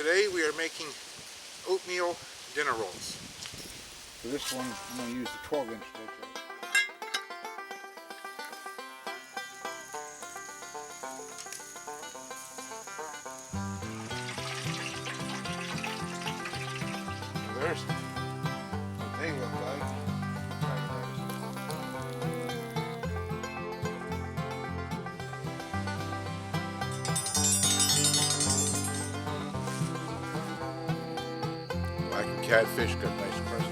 Today we are making oatmeal dinner rolls. For this one, I'm going to use the 12-inch briquette. There's what they look like. Like catfish, got nice crust.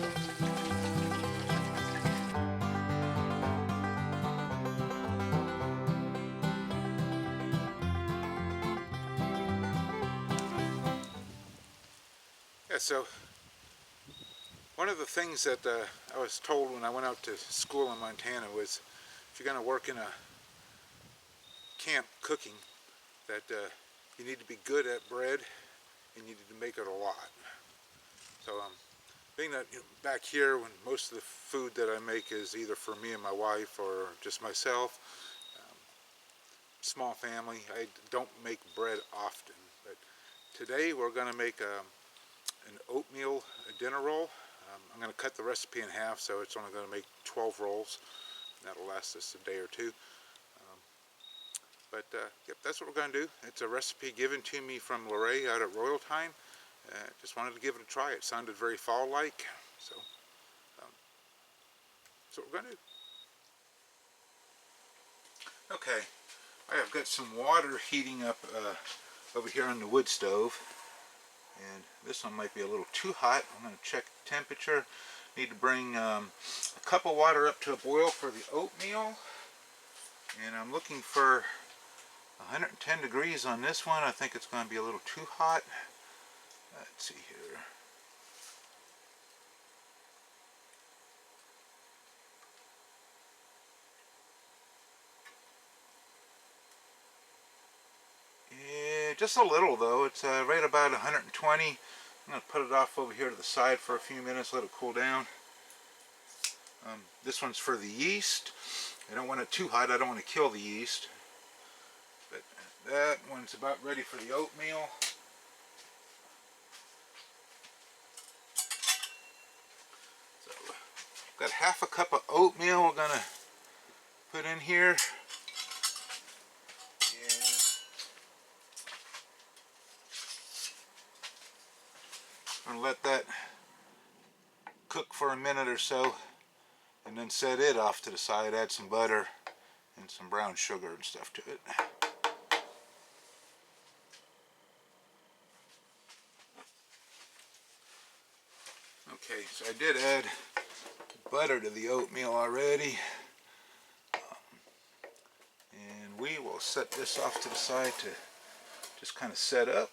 Yeah, so one of the things that I was told when I went out to school in Montana was if you're going to work in a camp cooking, that you need to be good at bread and you need to make it a lot. So being that back here, when most of the food that I make is either for me and my wife or just myself, small family, I don't make bread often. But today we're going to make an oatmeal dinner roll. I'm going to cut the recipe in half, so it's only going to make 12 rolls. That'll last us a day or two. Yep, that's what we're going to do. It's a recipe given to me from Luray out at Royal Time. Just wanted to give it a try. It sounded very fall-like, so that's what we're going to do. Okay, I have got some water heating up over here on the wood stove, and this one might be a little too hot. I'm going to check the temperature. Need to bring a cup of water up to a boil for the oatmeal, and I'm looking for 110 degrees on this one. I think it's going to be a little too hot. Let's see here. Yeah, just a little though. It's right about 120. I'm going to put it off over here to the side for a few minutes, let it cool down. This one's for the yeast. I don't want it too hot. I don't want to kill the yeast. But that one's about ready for the oatmeal. So, got half a cup of oatmeal we're going to put in here. I'm going to let that cook for a minute or so and then set it off to the side. Add some butter and some brown sugar and stuff to it. Okay, so I did add butter to the oatmeal already. And we will set this off to the side to just kind of set up.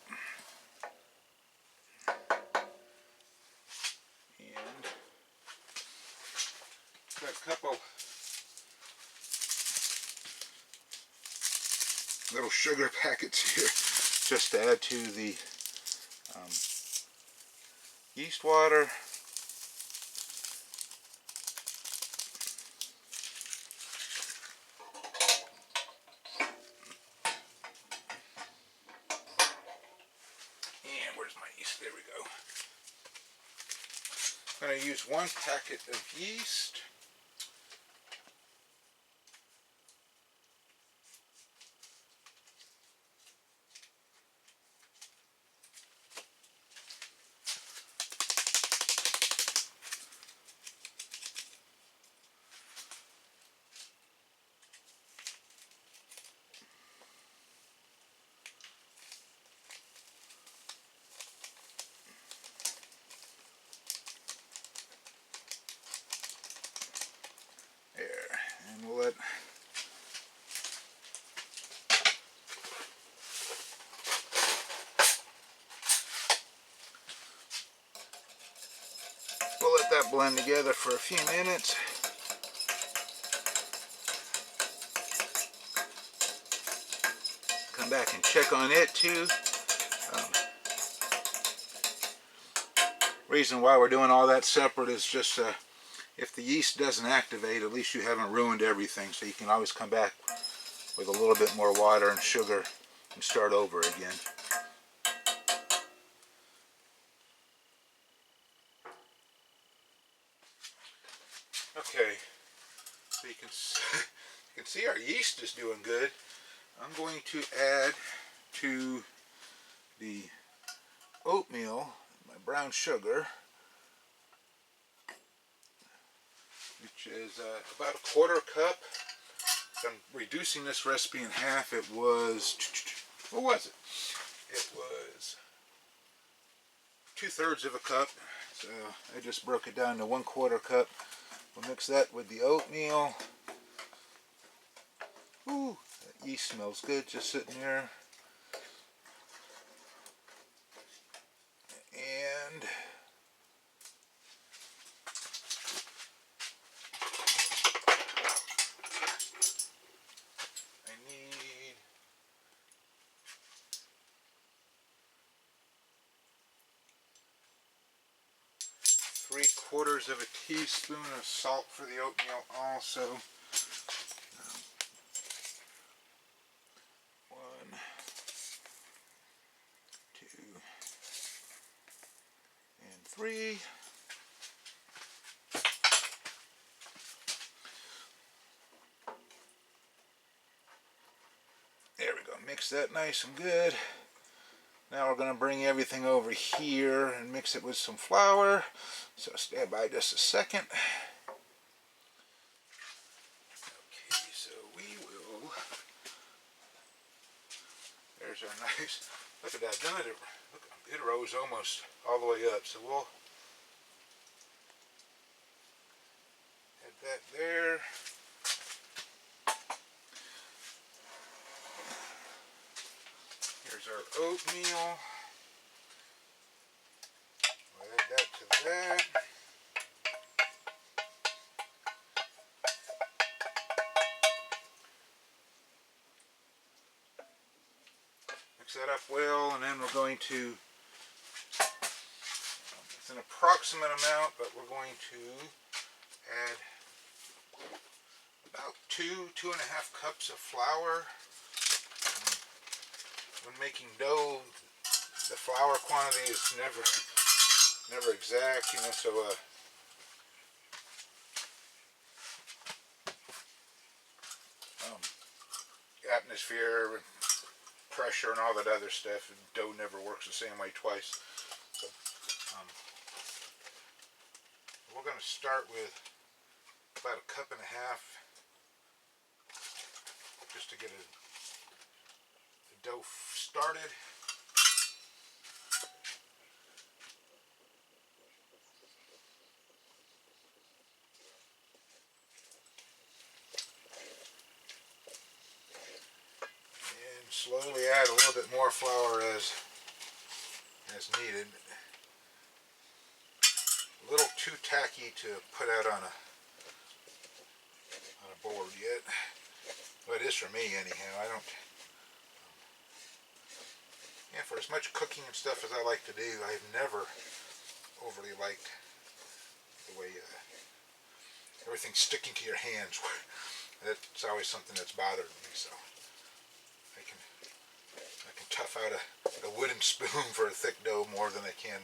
And got a couple little sugar packets here just to add to the yeast water. And where's my yeast? There we go. I'm going to use 1 packet of yeast. And we'll let that blend together for a few minutes. Come back and check on it too. Reason why we're doing all that separate is just if the yeast doesn't activate, at least you haven't ruined everything, so you can always come back with a little bit more water and sugar and start over again. Okay, so you can see our yeast is doing good. I'm going to add to the oatmeal my brown sugar, which is about a quarter cup. I'm reducing this recipe in half. It was, what was it? It was 2/3 of a cup. So I just broke it down to 1/4 cup. We'll mix that with the oatmeal. Ooh, that yeast smells good just sitting there. And I need 3/4 of a teaspoon of salt for the oatmeal also. 1, 2, and 3. There we go. Mix that nice and good. Now we're going to bring everything over here and mix it with some flour. So stand by just a second. Okay, so we will. There's our nice. Look at that. Look, it rose almost all the way up. So we'll add that there. Here's our oatmeal. We'll add that to that. Mix that up well, and then we're going to, it's an approximate amount, but we're going to add about 2.5 cups of flour. When making dough, the flour quantity is never exact, you know, so atmosphere, pressure, and all that other stuff, dough never works the same way twice. So, we're going to start with about 1.5 cups just to get the dough started. And slowly add a little bit more flour as needed. A little too tacky to put out on a board yet. Well, it is for me anyhow. I don't. Yeah, for as much cooking and stuff as I like to do, I've never overly liked the way everything's sticking to your hands. That's always something that's bothered me. So I can tough out a wooden spoon for a thick dough more than I can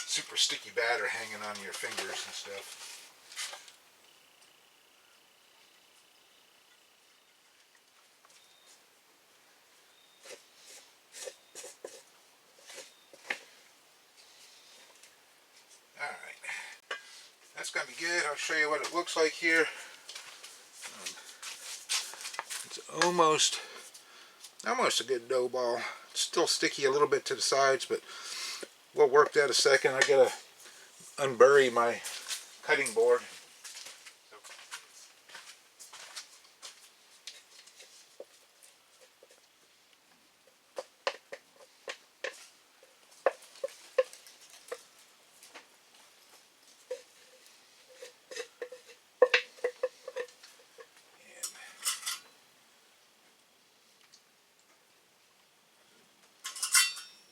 super sticky batter hanging on your fingers and stuff. Alright, that's going to be good. I'll show you what it looks like here. It's almost a good dough ball. It's still sticky a little bit to the sides, but we'll work that a second. I gotta unbury my cutting board.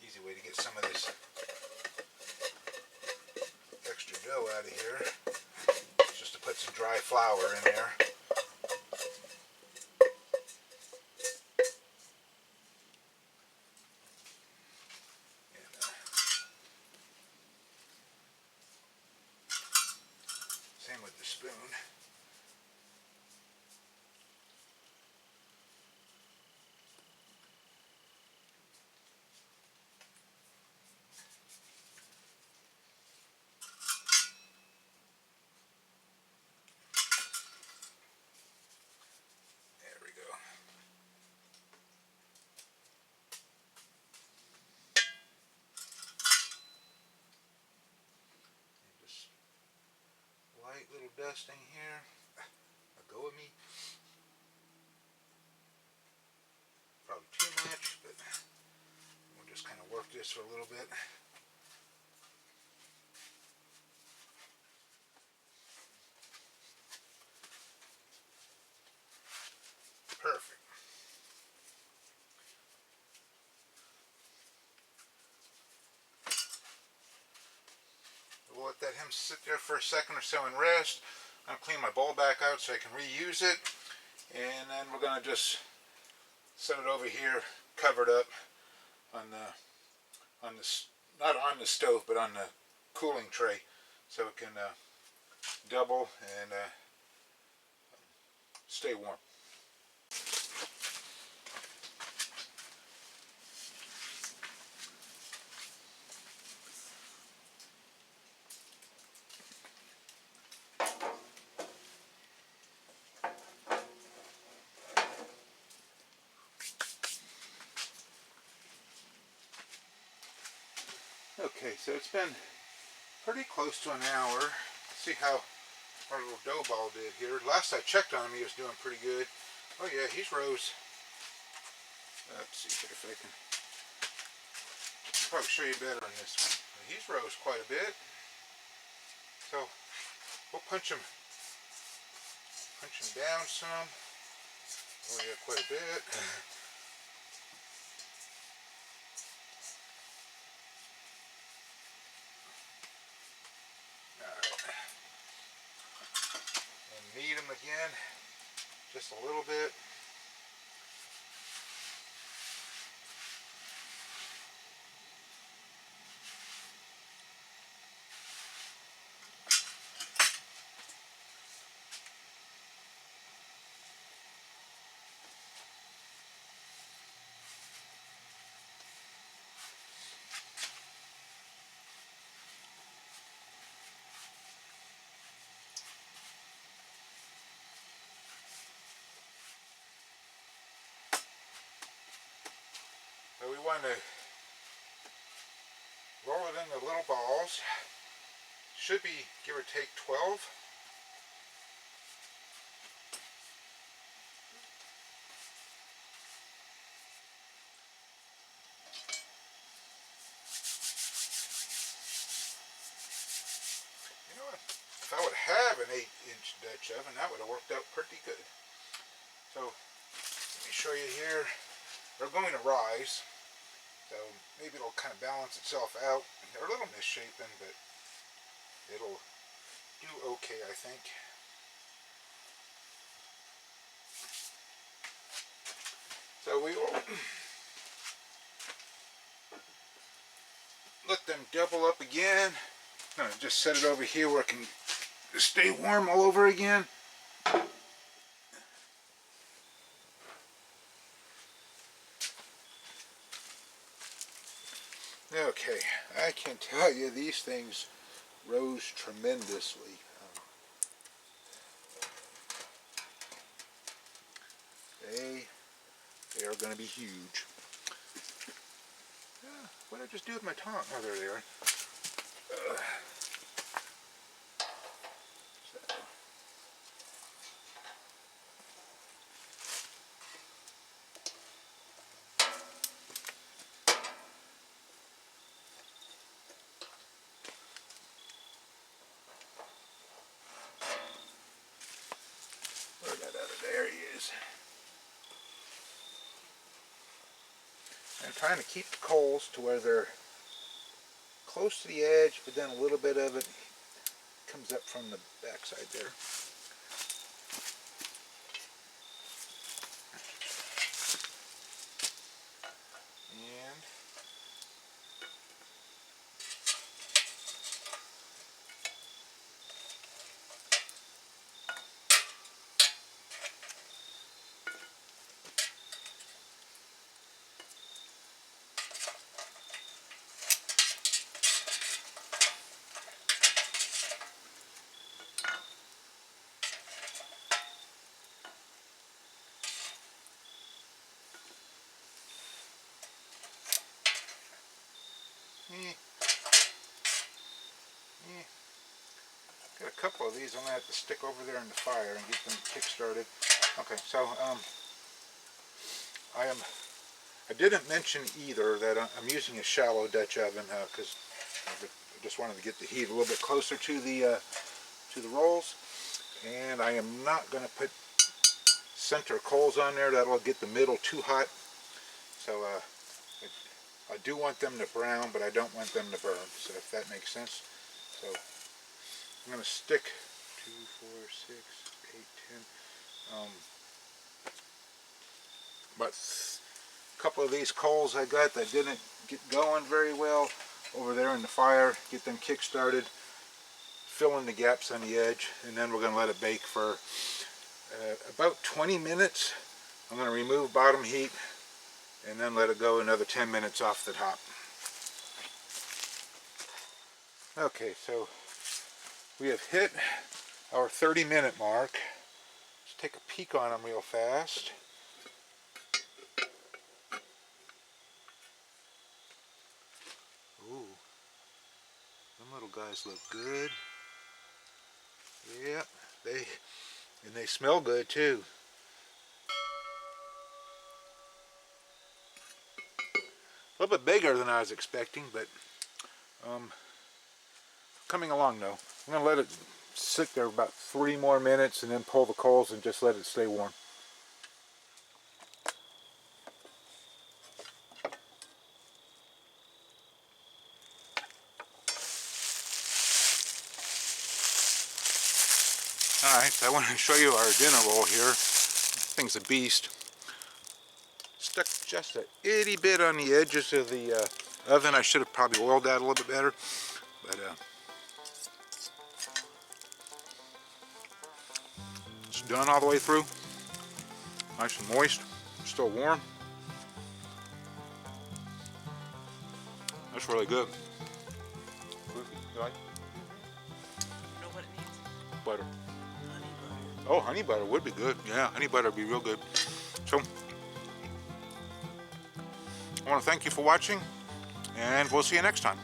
Easy way to get some of this extra dough out of here is just to put some dry flour in there. dusting here. Let go of me. Probably too much, but we'll just kind of work this for a little bit. Perfect. We'll let that him sit there for a second or so and rest. I'm gonna clean my bowl back out so I can reuse it, and then we're gonna just set it over here, covered up on the not on the stove, but on the cooling tray, so it can double and stay warm. Okay, so it's been pretty close to an hour. Let's see how our little dough ball did here. Last I checked on him, he was doing pretty good. Oh yeah, he's rose. Let's see if I can probably show you better on this one. He's rose quite a bit. So we'll punch him down some. Oh yeah, quite a bit. Knead them again, just a little bit. So we want to roll it into little balls. Should be, give or take, 12. You know what? If I would have an 8-inch Dutch oven, that would have worked out pretty good. So let me show you here. They're going to rise. So maybe it'll kind of balance itself out. They're a little misshapen, but it'll do okay, I think. So we will let them double up again. I'm gonna just set it over here where it can stay warm all over again. Okay, I can tell you these things rose tremendously. They are going to be huge. What did I just do with my tongue? Oh, there they are. Where'd that other? There he is. I'm trying to keep the coals to where they're close to the edge, but then a little bit of it comes up from the backside there. And got a couple of these I'm going to have to stick over there in the fire and get them kick-started. Okay, so I didn't mention either that I'm using a shallow Dutch oven because I just wanted to get the heat a little bit closer to the rolls. And I am not going to put center coals on there. That'll get the middle too hot. So I do want them to brown, but I don't want them to burn. So if that makes sense. So I'm going to stick 2, 4, 6, 8, 10. But a couple of these coals I got that didn't get going very well over there in the fire. Get them kick-started, fill in the gaps on the edge, and then we're going to let it bake for about 20 minutes. I'm going to remove bottom heat and then let it go another 10 minutes off the top. Okay, so we have hit our 30-minute mark. Let's take a peek on them real fast. Ooh, them little guys look good. Yeah, they smell good too. A little bit bigger than I was expecting, but coming along though. I'm going to let it sit there about 3 more minutes and then pull the coals and just let it stay warm. Alright, so I want to show you our dinner roll here. This thing's a beast. Stuck just a itty bit on the edges of the oven. I should have probably oiled that a little bit better. But it's done all the way through. Nice and moist. Still warm. That's really good. You like? You know what it needs? Butter. Honey butter. Oh, honey butter would be good. Yeah, honey butter would be real good. So, I want to thank you for watching, and we'll see you next time.